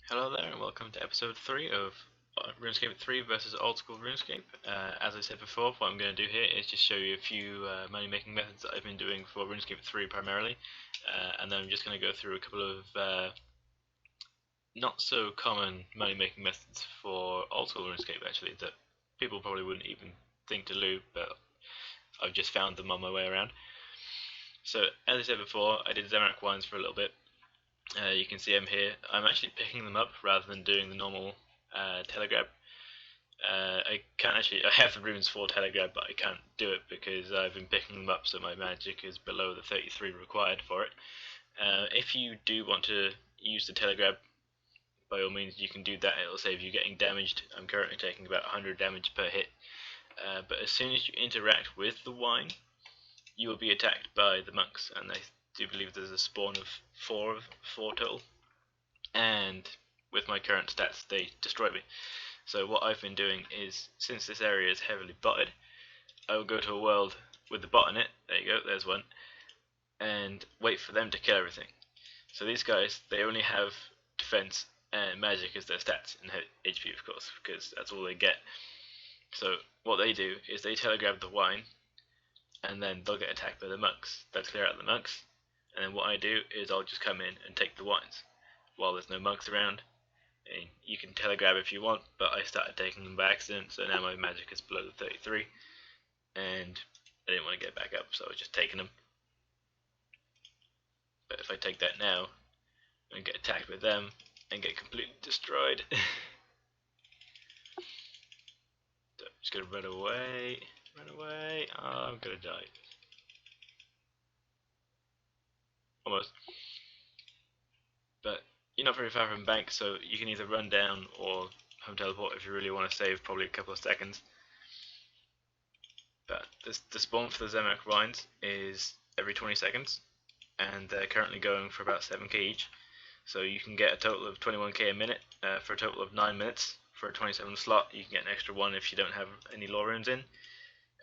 Hello there and welcome to episode 3 of RuneScape 3 versus old school RuneScape. As I said before, what I'm going to do here is just show you a few money making methods that I've been doing for RuneScape 3 primarily, and then I'm just going to go through a couple of not so common money making methods for old school RuneScape actually that people probably wouldn't even think to loot, but I've just found them on my way around. So as I said before, I did Zamorak wines for a little bit. You can see them here. I'm actually picking them up rather than doing the normal telegrab. I can't actually. I have the runes for telegrab, but I can't do it because I've been picking them up, so my magic is below the 33 required for it. If you do want to use the telegrab, by all means you can do that. It'll save you getting damaged. I'm currently taking about 100 damage per hit. But as soon as you interact with the wine, you will be attacked by the monks, and I do believe there's a spawn of four total, and with my current stats they destroy me. So what I've been doing is, since this area is heavily botted, I will go to a world with the bot in it, there you go, there's one, and wait for them to kill everything. So these guys, they only have defense and magic as their stats, and HP of course, because that's all they get. So what they do is they telegrab the wine, and then they'll get attacked by the monks. They'll clear out the monks, and then what I do is I'll just come in and take the wines while there's no monks around. And you can telegrab if you want, but I started taking them by accident, so now my magic is below the 33, and I didn't want to get back up, so I was just taking them. But if I take that now and get attacked with them and get completely destroyed, so I'm just gonna run away. Oh, I'm gonna die. Almost. But you're not very far from bank, so you can either run down or home teleport if you really want to save probably a couple of seconds. But the spawn for the Zamorak wines is every 20 seconds, and they're currently going for about 7k each. So you can get a total of 21k a minute for a total of 9 minutes. For a 27 slot, you can get an extra 1 if you don't have any law runes in,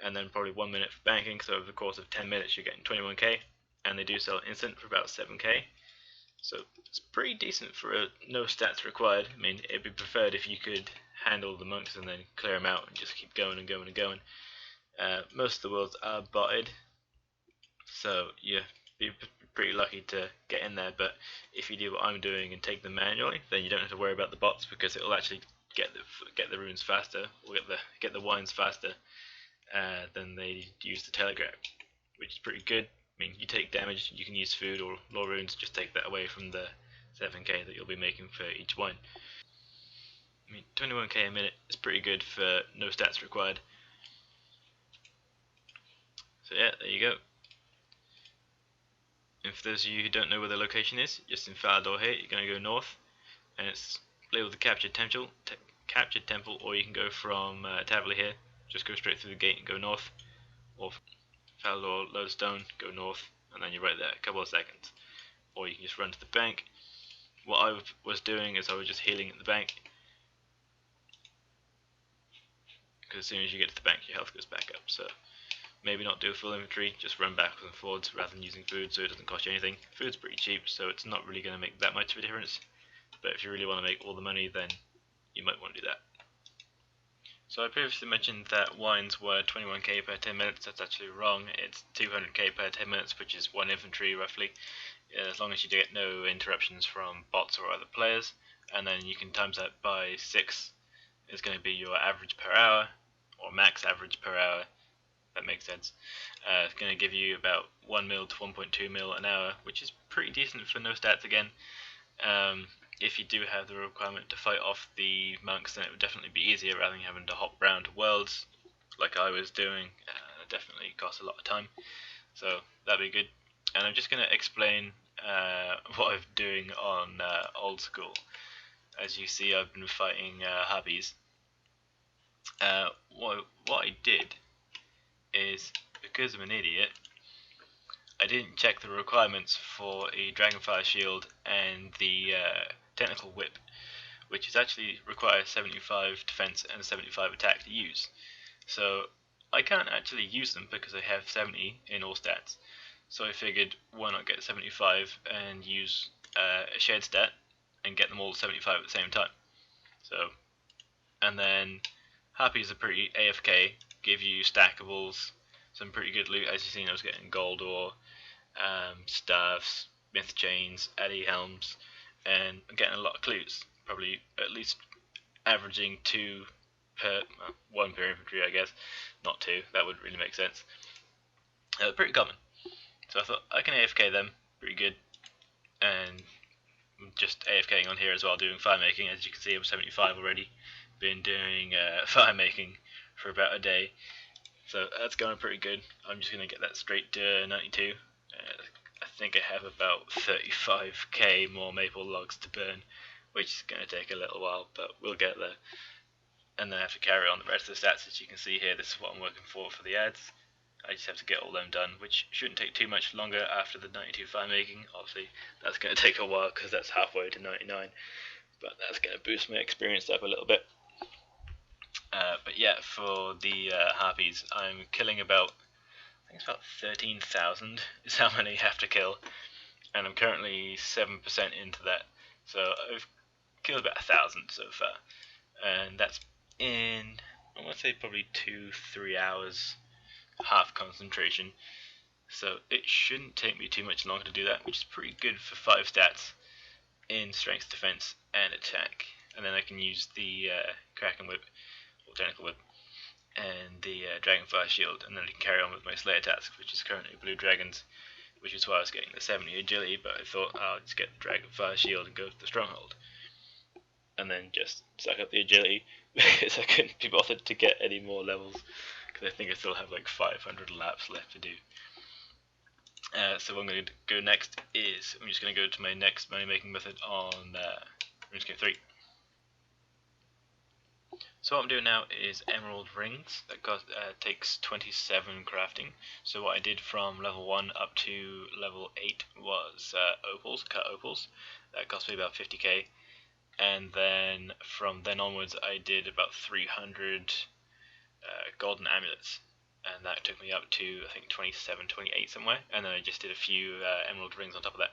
and then probably 1 minute for banking. So over the course of 10 minutes, you're getting 21k, and they do sell instant for about 7k. So it's pretty decent for a no stats required. I mean, it'd be preferred if you could handle the monks and then clear them out and just keep going and going and going. Most of the worlds are botted, so yeah, be pretty lucky to get in there. But if you do what I'm doing and take them manually, then you don't have to worry about the bots because it'll actually get the runes faster, or get the wines faster than they use the telegrab, which is pretty good. I mean, you take damage, you can use food or law runes, just take that away from the 7k that you'll be making for each wine. I mean, 21k a minute is pretty good for no stats required. So yeah, there you go. And for those of you who don't know where the location is, just in Falador here, you're going to go north, and it's labeled the Captured Temple, or you can go from Tavla here, just go straight through the gate and go north, or Falador Lodestone, go north, and then you're right there, a couple of seconds. Or you can just run to the bank. What I was doing is I was just healing at the bank, because as soon as you get to the bank your health goes back up. So maybe not do a full inventory, just run backwards and forwards rather than using food, so it doesn't cost you anything. Food's pretty cheap, so it's not really going to make that much of a difference, but if you really want to make all the money, then you might want to do that. So I previously mentioned that wines were 21k per 10 minutes. That's actually wrong. It's 200k per 10 minutes, which is 1 infantry roughly, as long as you get no interruptions from bots or other players, and then you can times that by 6 is going to be your average per hour, or max average per hour. That makes sense. It's going to give you about 1 mil to 1.2 mil an hour, which is pretty decent for no stats again. If you do have the requirement to fight off the monks, then it would definitely be easier rather than having to hop around to worlds like I was doing. It definitely costs a lot of time, so that'd be good. And I'm just going to explain what I'm doing on old school. As you see, I've been fighting hubbies. What I did is, because I'm an idiot, I didn't check the requirements for a Dragonfire Shield and the Technical Whip, which is actually requires 75 defense and 75 attack to use. So I can't actually use them because I have 70 in all stats. So I figured, why not get 75 and use a shared stat and get them all to 75 at the same time. So, and then Harpies are pretty AFK, give you stackables, some pretty good loot. As you've seen, I was getting gold ore, staffs, myth chains, Addy helms, and I'm getting a lot of clues. Probably at least averaging 2 per, well, 1 per infantry, I guess. Not 2, that would really make sense. Pretty common. So I thought I can AFK them, pretty good. And just AFKing on here as well, doing fire making. As you can see, I'm 75 already. Been doing fire making for about a day. So that's going pretty good. I'm just going to get that straight to 92. I think I have about 35k more maple logs to burn, which is going to take a little while, but we'll get there. And then I have to carry on the rest of the stats. As you can see here, this is what I'm working for the ads. I just have to get all them done, which shouldn't take too much longer after the 92 fire making. Obviously, that's going to take a while because that's halfway to 99, but that's going to boost my experience up a little bit. But yeah, for the harpies, I'm killing about, I think it's about 13,000 is how many I have to kill, and I'm currently 7% into that, so I've killed about 1,000 so far, and that's in, I want to say probably 2-3 hours, half concentration, so it shouldn't take me too much longer to do that, which is pretty good for 5 stats in strength, defense, and attack. And then I can use the Kraken Whip, or Tentacle Whip, and the Dragonfire Shield, and then I can carry on with my Slayer task, which is currently Blue Dragons, which is why I was getting the 70 agility, but I thought I'll just get the Dragonfire Shield and go to the Stronghold. And then just suck up the agility, because I couldn't be bothered to get any more levels, because I think I still have like 500 laps left to do. So what I'm going to go next is, I'm just going to go to my next money making method on RuneScape 3. So what I'm doing now is emerald rings. That takes 27 crafting. So what I did from level 1 up to level 8 was opals, cut opals. That cost me about 50k. And then from then onwards I did about 300 golden amulets. And that took me up to, I think, 27, 28 somewhere. And then I just did a few emerald rings on top of that.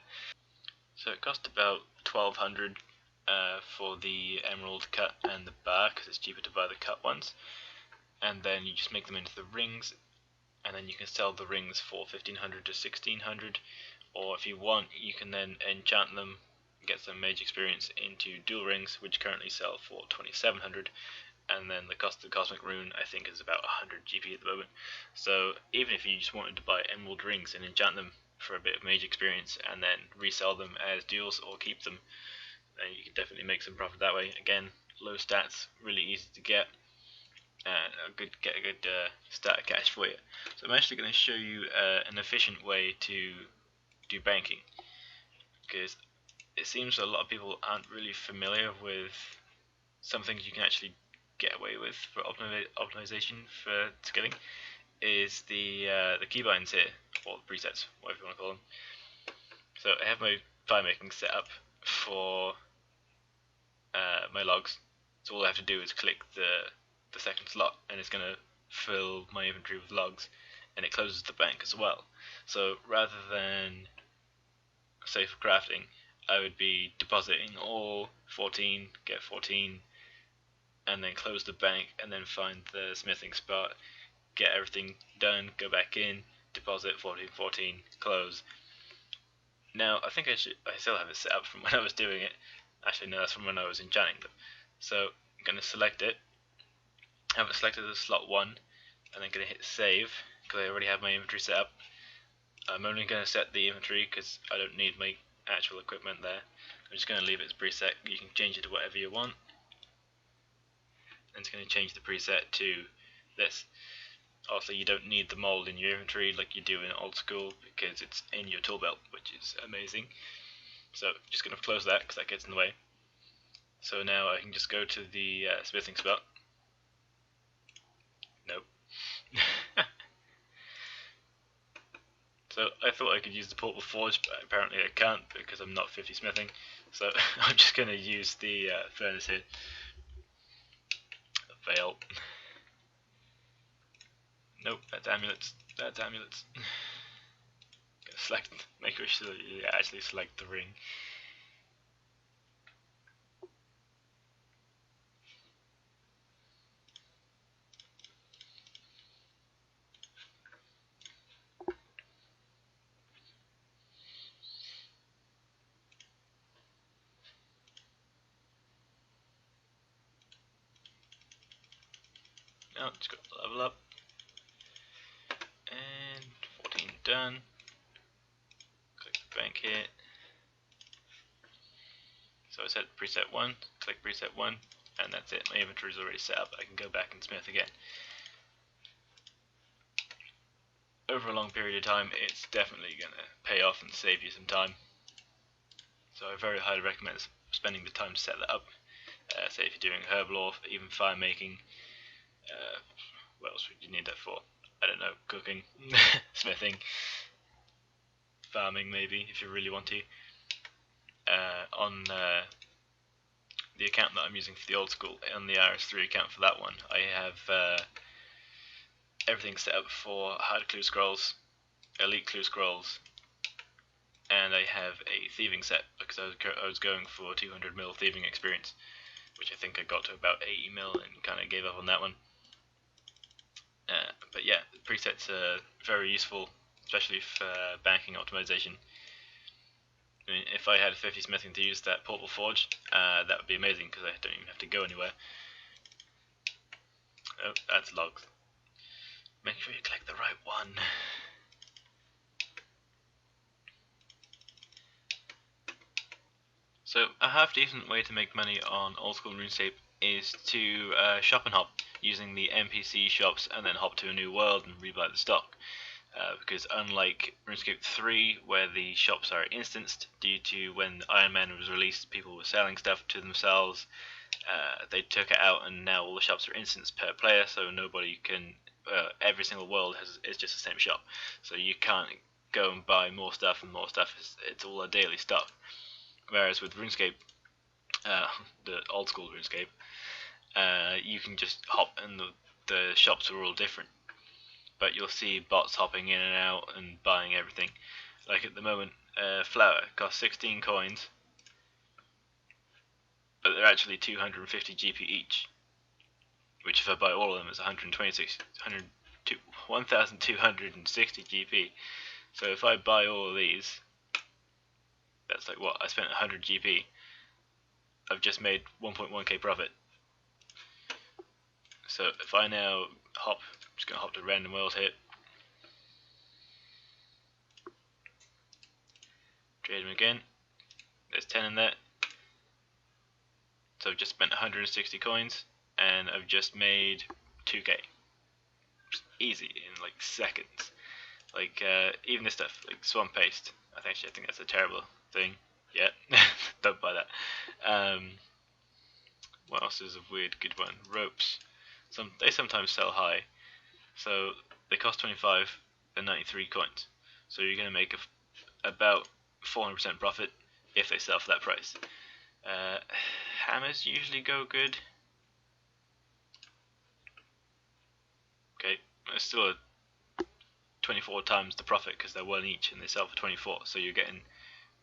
So it cost about 1200 for the emerald cut and the bar, because it's cheaper to buy the cut ones. And then you just make them into the rings, and then you can sell the rings for 1500 to 1600. Or if you want, you can then enchant them, get some mage experience into duel rings, which currently sell for 2700. And then the cost of the Cosmic Rune, I think, is about 100 GP at the moment. So even if you just wanted to buy emerald rings and enchant them for a bit of mage experience and then resell them as duels or keep them, then you can definitely make some profit that way. Again, low stats, really easy to get, and get a good stat cash for you. So I'm actually going to show you an efficient way to do banking, because it seems a lot of people aren't really familiar with some things you can actually get away with for optimization for skilling. Is the keybinds here, or the presets, whatever you want to call them. So I have my fire making set up for my logs. So all I have to do is click the second slot, and it's going to fill my inventory with logs, and it closes the bank as well. So rather than, say for crafting, I would be depositing all 14, get 14, and then close the bank, and then find the smithing spot, get everything done, go back in, deposit 14, 14, close. Now I think I still have it set up from when I was doing it. Actually no, that's from when I was enchanting them. So I'm going to select it, I have it selected as slot 1, and then going to hit save, because I already have my inventory set up. I'm only going to set the inventory because I don't need my actual equipment there. I'm just going to leave it as preset. You can change it to whatever you want. And it's going to change the preset to this. Also, you don't need the mold in your inventory like you do in old school, because it's in your tool belt, which is amazing. So just going to close that because that gets in the way. So now I can just go to the smithing spot. Nope. So I thought I could use the portable forge, but apparently I can't because I'm not 50 smithing. So I'm just going to use the furnace here. Fail. Nope, that's amulets. That's amulets. Select, make sure you actually select the ring. No, just got to level up. And 14 done. Click the bank here. So I set preset 1, click preset 1, and that's it. My inventory is already set up. I can go back and smith again. Over a long period of time, it's definitely going to pay off and save you some time. So I very highly recommend spending the time to set that up. Say if you're doing herb lore, even fire making, what else would you need that for? I don't know, cooking, smithing, farming maybe, if you really want to. On the account that I'm using for the old school, on the RS3 account for that one, I have everything set up for hard clue scrolls, elite clue scrolls, and I have a thieving set because I was going for 200 mil thieving experience, which I think I got to about 80 mil and kind of gave up on that one. But yeah, presets are very useful, especially for banking optimization. I mean, if I had 50 smithing to use that portable forge, that would be amazing because I don't even have to go anywhere. Oh, that's logs. Make sure you click the right one. So a half decent way to make money on old school RuneScape is to shop and hop using the NPC shops and then hop to a new world and rebuy the stock. Because unlike RuneScape 3, where the shops are instanced due to when Iron Man was released, people were selling stuff to themselves. They took it out, and now all the shops are instanced per player, so nobody can. Every single world is just the same shop, so you can't go and buy more stuff and more stuff. It's all a daily stock. Whereas with RuneScape, the old school RuneScape, you can just hop, and the shops are all different. But you'll see bots hopping in and out and buying everything. Like at the moment, flour costs 16 coins, but they're actually 250 GP each. Which, if I buy all of them, is 1,260 GP. So if I buy all of these, that's like what? I spent 100 GP. I've just made 1.1k profit. So if I now hop, I'm just going to hop to random world here. Trade them again. There's 10 in there. So I've just spent 160 coins and I've just made 2k. Just easy in like seconds. Like even this stuff, like swamp paste. I think that's a terrible thing. Yeah, don't buy that. What else is a weird good one? Ropes. They sometimes sell high, so they cost 25 and 93 coins. So you're going to make about 400% profit if they sell for that price. Hammers usually go good. Okay, it's still a 24 times the profit because they're one each and they sell for 24. So you're getting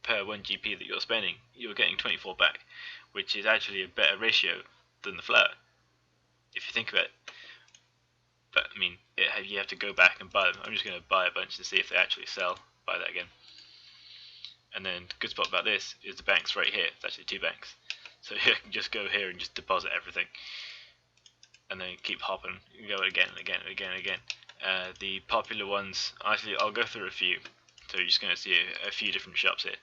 per 1 GP that you're spending, you're getting 24 back, which is actually a better ratio than the flour, if you think about it. But I mean, you have to go back and buy them. I'm just going to buy a bunch to see if they actually sell. Buy that again. And then the good spot about this is the banks right here. It's actually 2 banks. So you can just go here and just deposit everything. And then keep hopping. You can go again and again and again and again. The popular ones, actually I'll go through a few. So you're just going to see a few different shops here.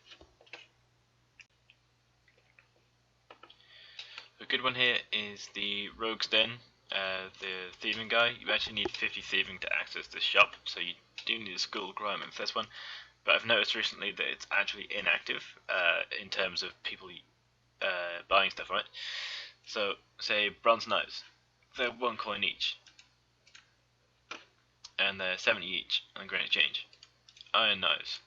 A good one here is the Rogue's Den, the thieving guy. You actually need 50 thieving to access this shop, so you do need a school requirement for this one. But I've noticed recently that it's actually inactive in terms of people buying stuff on it. So, say bronze knives, they're 1 coin each, and they're 70 each on Grand Exchange. Iron knives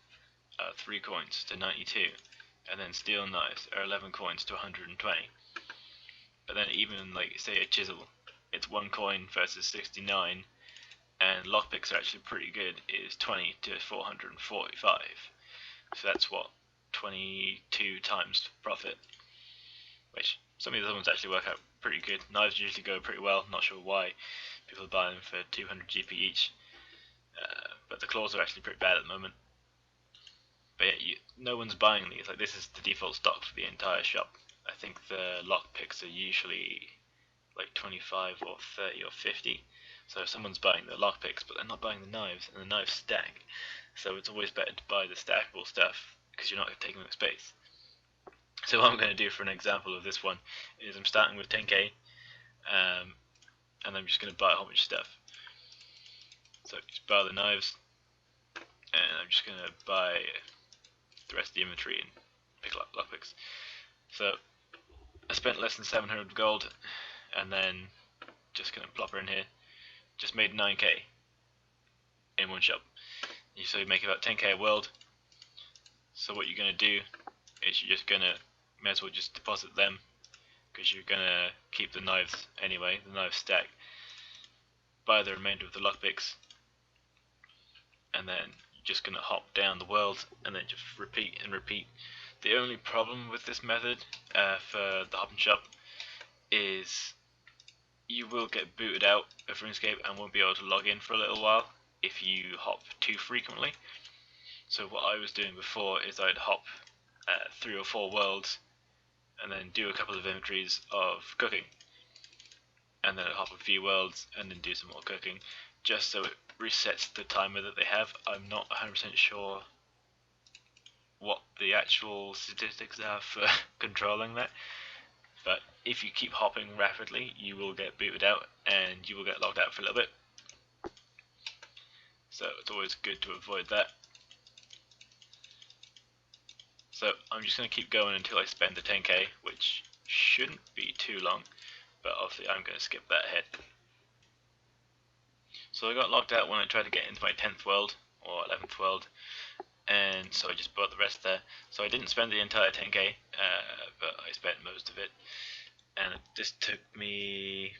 are 3 coins to 92, and then steel knives are 11 coins to 120. But then even like say a chisel, it's 1 coin versus 69, and lockpicks are actually pretty good, is 20 to 445. So that's what, 22 times profit, which some of the other ones actually work out pretty good. Knives usually go pretty well, not sure why people buy them for 200 GP each, but the claws are actually pretty bad at the moment. But yeah, no one's buying these, like this is the default stock for the entire shop. I think the lockpicks are usually like 25 or 30 or 50. So someone's buying the lockpicks, but they're not buying the knives, and the knives stack. So it's always better to buy the stackable stuff because you're not taking up space. So what I'm going to do for an example of this one is I'm starting with 10k, and I'm just going to buy a whole bunch of stuff. So just buy the knives, and I'm just going to buy the rest of the inventory and pick up lockpicks. So I spent less than 700 gold, and then just going to plop her in here. Just made 9k in one shop. So you make about 10k a world. So what you're going to do is you're just going to, may as well just deposit them, because you're going to keep the knives anyway, the knives stack. Buy the remainder of the lockpicks, and then you're just going to hop down the world and then just repeat and repeat. The only problem with this method for the hop and shop is you will get booted out of RuneScape and won't be able to log in for a little while if you hop too frequently. So what I was doing before is I'd hop 3 or 4 worlds and then do a couple of inventories of cooking, and then I'd hop a few worlds and then do some more cooking, just so it resets the timer that they have. I'm not 100% sure what the actual statistics are for controlling that, but if you keep hopping rapidly you will get booted out and you will get locked out for a little bit, so it's always good to avoid that. So I'm just going to keep going until I spend the 10k, which shouldn't be too long, but obviously I'm going to skip that ahead. So I got locked out when I tried to get into my 10th world or 11th world, and so I just bought the rest there. So I didn't spend the entire 10k, but I spent most of it, and this took me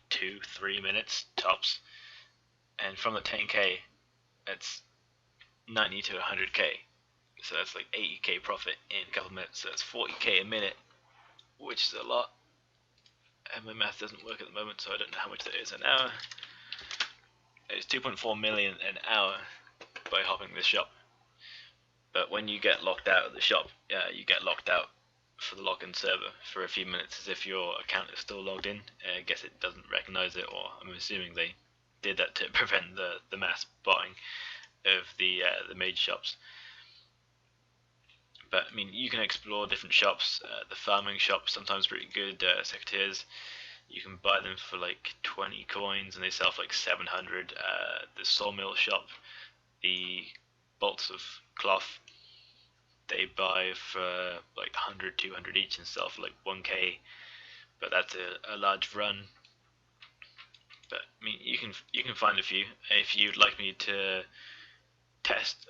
2-3 minutes tops, and from the 10k it's 90 to 100k, so that's like 80k profit in a couple of minutes. So that's 40k a minute, which is a lot, and my math doesn't work at the moment, so I don't know how much that is an hour. It's 2.4 million an hour by hopping this shop. But when you get locked out of the shop, you get locked out for the login server for a few minutes, as if your account is still logged in. I guess it doesn't recognize it, or I'm assuming they did that to prevent the mass botting of the major shops. But I mean, you can explore different shops. The farming shop sometimes pretty good. Secretaries, you can buy them for like 20 coins, and they sell for like 700. The sawmill shop, the bolts of cloth, they buy for like 100, 200 each and sell for like 1k. But that's a large run. But I mean, you can find a few if you'd like me to test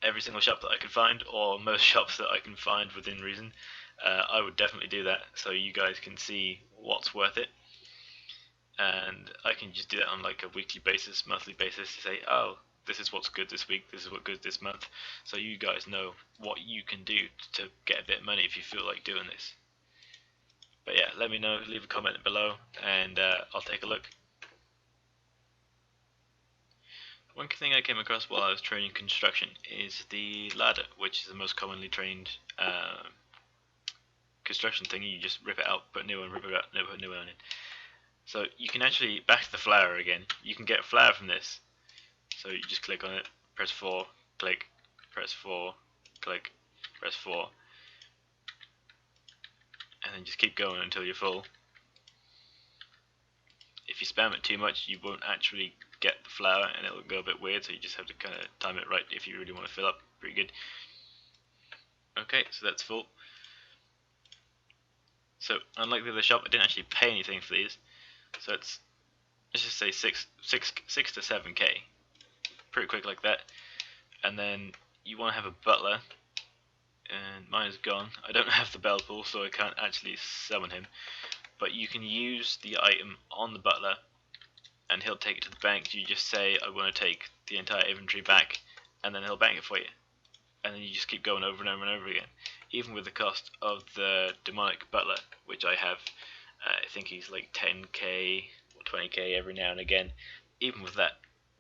every single shop that I can find, or most shops that I can find within reason. I would definitely do that, so you guys can see what's worth it, and I can just do that on like a weekly basis, monthly basis, to say, oh, this is what's good this week, this is what's good this month, so you guys know what you can do to get a bit of money if you feel like doing this. But yeah, let me know, leave a comment below, and I'll take a look. One thing I came across while I was training construction is the ladder, which is the most commonly trained construction thing. You just rip it out, put a new one, rip it out, put a new one in. So you can actually, back to the flower again, you can get a flower from this. So you just click on it, press 4, click, press 4, click, press 4, and then just keep going until you're full. If you spam it too much, you won't actually get the flower, and it'll go a bit weird, so you just have to kind of time it right if you really want to fill up. Pretty good. Okay, so that's full. So unlike the other shop, I didn't actually pay anything for these, so it's, let's just say 6 to 7k, pretty quick like that. And then you want to have a butler, and mine is gone. I don't have the bell pool, so I can't actually summon him, but you can use the item on the butler and he'll take it to the bank. You just say, I want to take the entire inventory back, and then he'll bank it for you, and then you just keep going over and over and over again, even with the cost of the demonic butler, which I have. I think he's like 10k or 20k every now and again. Even with that,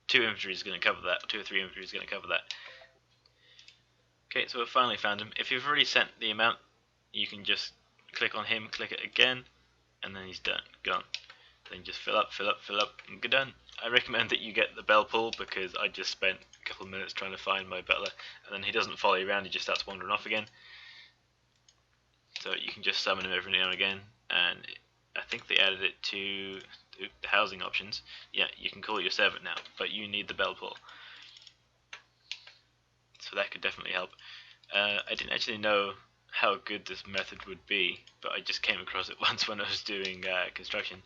2 inventory is going to cover that, 2 or 3 inventory is going to cover that. Okay, so I've finally found him. If you've already sent the amount, you can just click on him, click it again, and then he's done, gone. Then just fill up, and get done. I recommend that you get the bell pull because I just spent a couple of minutes trying to find my butler, and then he doesn't follow you around, he just starts wandering off again. So you can just summon him every now and again, and I think they added it to the housing options. Yeah, you can call it your servant now, but you need the bell pull. So that could definitely help. I didn't actually know how good this method would be, but I just came across it once when I was doing construction.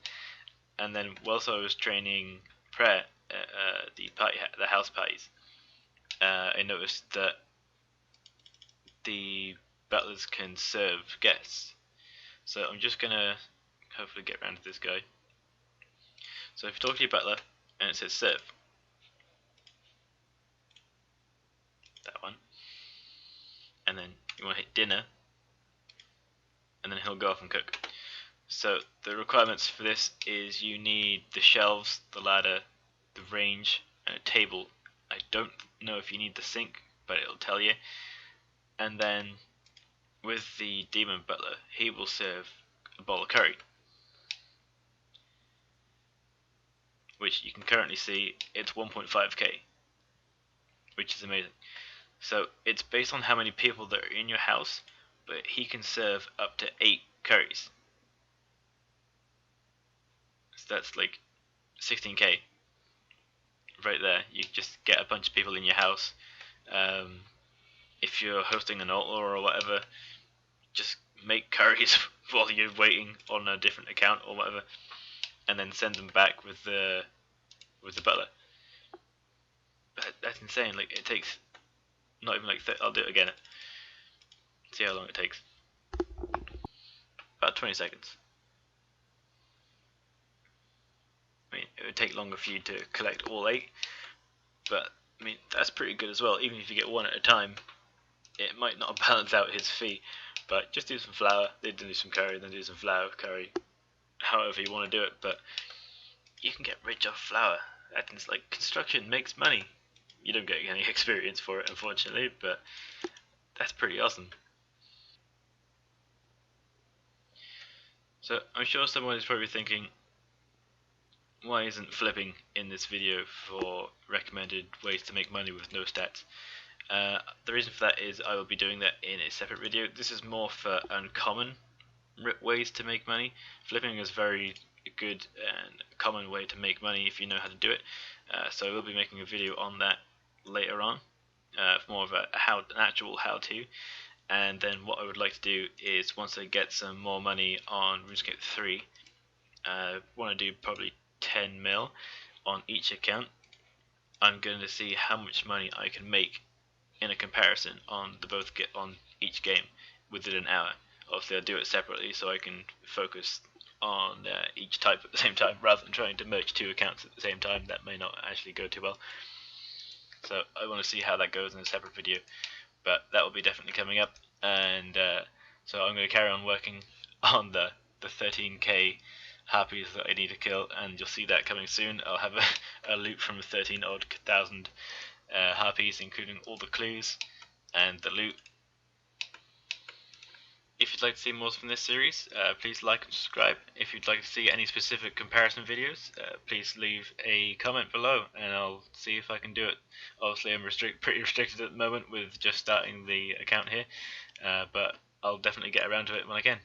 And then whilst I was training prayer, the house parties, I noticed that the butlers can serve guests. So I'm just gonna hopefully get around to this guy. So if you talk to your butler and it says serve, that one, and then you want to hit dinner, and then he'll go off and cook. So the requirements for this is you need the shelves, the ladder, the range, and a table. I don't know if you need the sink, but it'll tell you. And then with the demon butler, he will serve a bowl of curry, which you can currently see it's 1.5k, which is amazing. So it's based on how many people that are in your house, but he can serve up to 8 curries. So that's like 16k right there. You just get a bunch of people in your house. If you're hosting an altar or whatever, just make curries while you're waiting on a different account or whatever, and then send them back with the butler. That's insane. Like it takes not even like I'll do it again. See how long it takes. About 20 seconds. I mean, it would take longer for you to collect all 8, but I mean that's pretty good as well. Even if you get one at a time, it might not balance out his fee. But just do some flour, then do some curry, then do some flour, curry, however you want to do it. But you can get rich off flour. That's like construction makes money. You don't get any experience for it, unfortunately, but that's pretty awesome. So I'm sure someone is probably thinking, why isn't flipping in this video for recommended ways to make money with no stats? The reason for that is I will be doing that in a separate video. This is more for uncommon ways to make money. Flipping is very good and common way to make money if you know how to do it. So we'll be making a video on that later on, more of an actual how-to. And then what I would like to do is once I get some more money on RuneScape 3, want to do probably 10 mil on each account. I'm going to see how much money I can make in a comparison on on each game within an hour. Obviously, I'll do it separately so I can focus on each type at the same time rather than trying to merge 2 accounts at the same time. That may not actually go too well. So I want to see how that goes in a separate video, but that will be definitely coming up. And so I'm going to carry on working on the 13k harpies that I need to kill, and you'll see that coming soon. I'll have a loot from 13 odd thousand harpies, including all the clues and the loot. If you'd like to see more from this series, please like and subscribe. If you'd like to see any specific comparison videos, please leave a comment below and I'll see if I can do it. Obviously I'm pretty restricted at the moment with just starting the account here, but I'll definitely get around to it when I can.